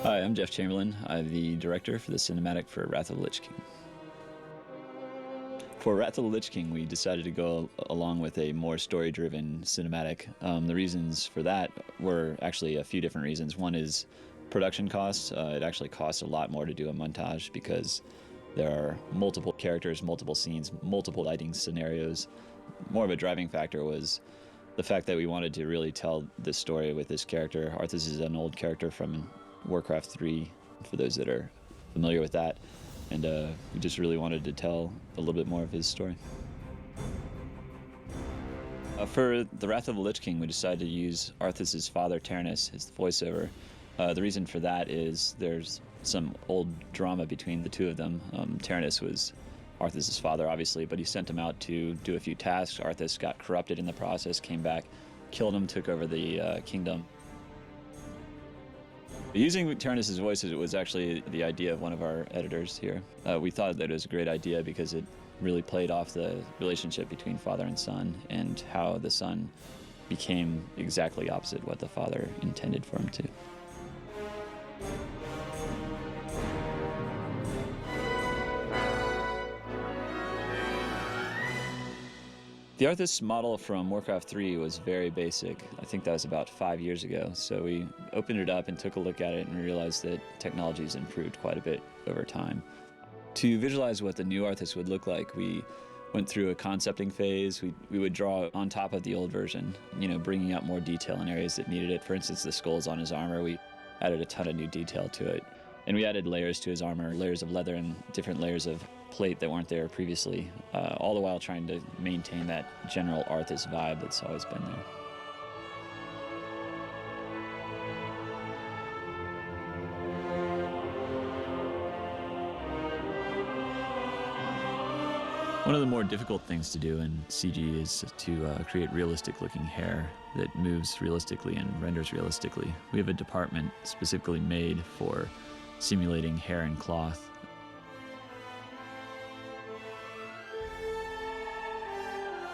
Hi, I'm Jeff Chamberlain. I'm the director for the cinematic for Wrath of the Lich King. For Wrath of the Lich King, we decided to go along with a more story-driven cinematic. The reasons for that were actually a few different reasons. One is production costs. It actually costs a lot more to do a montage because there are multiple characters, multiple scenes, multiple lighting scenarios. More of a driving factor was the fact that we wanted to really tell this story with this character. Arthas is an old character from Warcraft 3, for those that are familiar with that, and we just really wanted to tell a little bit more of his story. For the Wrath of the Lich King, we decided to use Arthas' father, Taranis, as the voiceover. The reason for that is there's some old drama between the two of them. Taranis was Arthas' father, obviously, but he sent him out to do a few tasks. Arthas got corrupted in the process, came back, killed him, took over the kingdom. Using Taranis' voice was actually the idea of one of our editors here. We thought that it was a great idea because it really played off the relationship between father and son and how the son became exactly opposite what the father intended for him to. The Arthas model from Warcraft 3 was very basic. I think that was about 5 years ago. So we opened it up and took a look at it and realized that technology's improved quite a bit over time. To visualize what the new Arthas would look like, we went through a concepting phase. We would draw on top of the old version, bringing out more detail in areas that needed it. For instance, the skulls on his armor, we added a ton of new detail to it. And we added layers to his armor, layers of leather and different layers of plate that weren't there previously, all the while trying to maintain that general Arthas vibe that's always been there. One of the more difficult things to do in CG is to create realistic-looking hair that moves realistically and renders realistically. We have a department specifically made for simulating hair and cloth.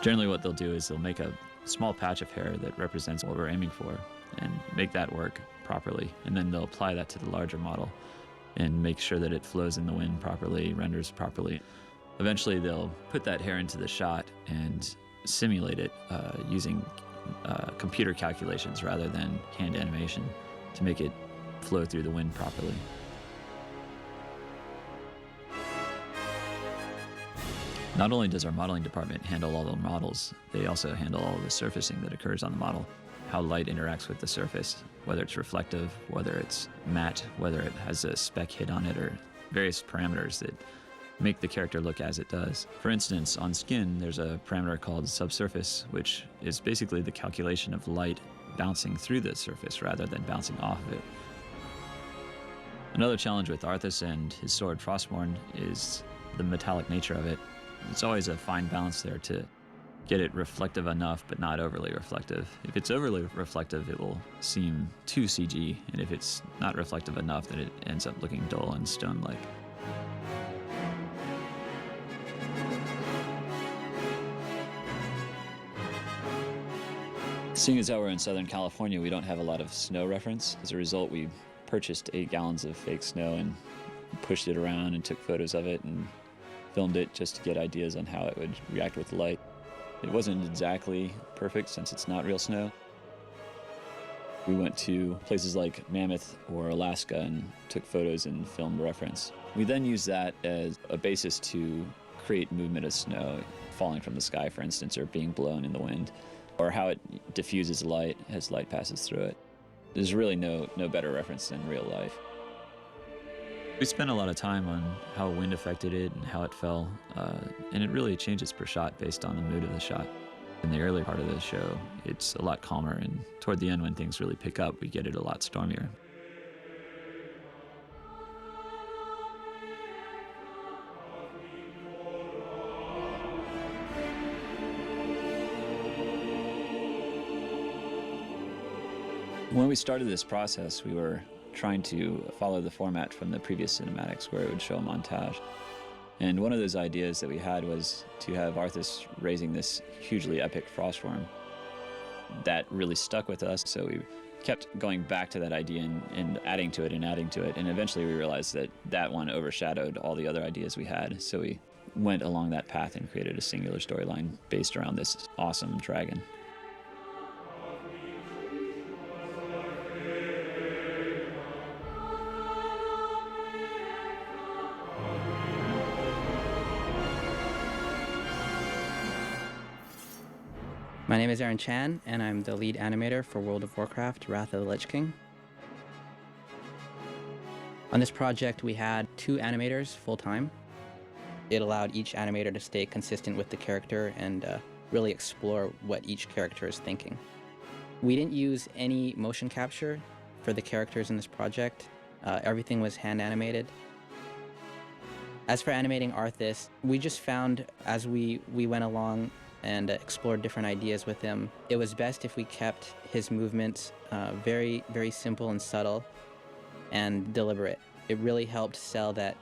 Generally what they'll do is they'll make a small patch of hair that represents what we're aiming for and make that work properly. And then they'll apply that to the larger model and make sure that it flows in the wind properly, renders properly. Eventually they'll put that hair into the shot and simulate it using computer calculations rather than hand animation to make it flow through the wind properly. Not only does our modeling department handle all the models, they also handle all the surfacing that occurs on the model, how light interacts with the surface, whether it's reflective, whether it's matte, whether it has a speck hit on it, or various parameters that make the character look as it does. For instance, on skin, there's a parameter called subsurface, which is basically the calculation of light bouncing through the surface rather than bouncing off of it. Another challenge with Arthas and his sword Frostmourne is the metallic nature of it. It's always a fine balance there to get it reflective enough, but not overly reflective. If it's overly reflective, it will seem too CG, and if it's not reflective enough, then it ends up looking dull and stone-like. Seeing as how we're in Southern California, we don't have a lot of snow reference. As a result, we purchased 8 gallons of fake snow and pushed it around and took photos of it and filmed it just to get ideas on how it would react with the light. It wasn't exactly perfect since it's not real snow. We went to places like Mammoth or Alaska and took photos and filmed reference. We then used that as a basis to create movement of snow falling from the sky, for instance, or being blown in the wind, or how it diffuses light as light passes through it. There's really no better reference than real life. We spent a lot of time on how wind affected it and how it fell, and it really changes per shot based on the mood of the shot. In the early part of the show, it's a lot calmer, and toward the end when things really pick up, we get it a lot stormier. When we started this process, we were trying to follow the format from the previous cinematics where it would show a montage. And one of those ideas that we had was to have Arthas raising this hugely epic Frostworm. That really stuck with us, so we kept going back to that idea and adding to it and adding to it. And eventually we realized that that one overshadowed all the other ideas we had. So we went along that path and created a singular storyline based around this awesome dragon. My name is Aaron Chan, and I'm the lead animator for World of Warcraft: Wrath of the Lich King. On this project, we had 2 animators full-time. It allowed each animator to stay consistent with the character and really explore what each character is thinking. We didn't use any motion capture for the characters in this project. Everything was hand animated. As for animating Arthas, we just found as we went along and explored different ideas with him, it was best if we kept his movements very, very simple and subtle and deliberate. It really helped sell that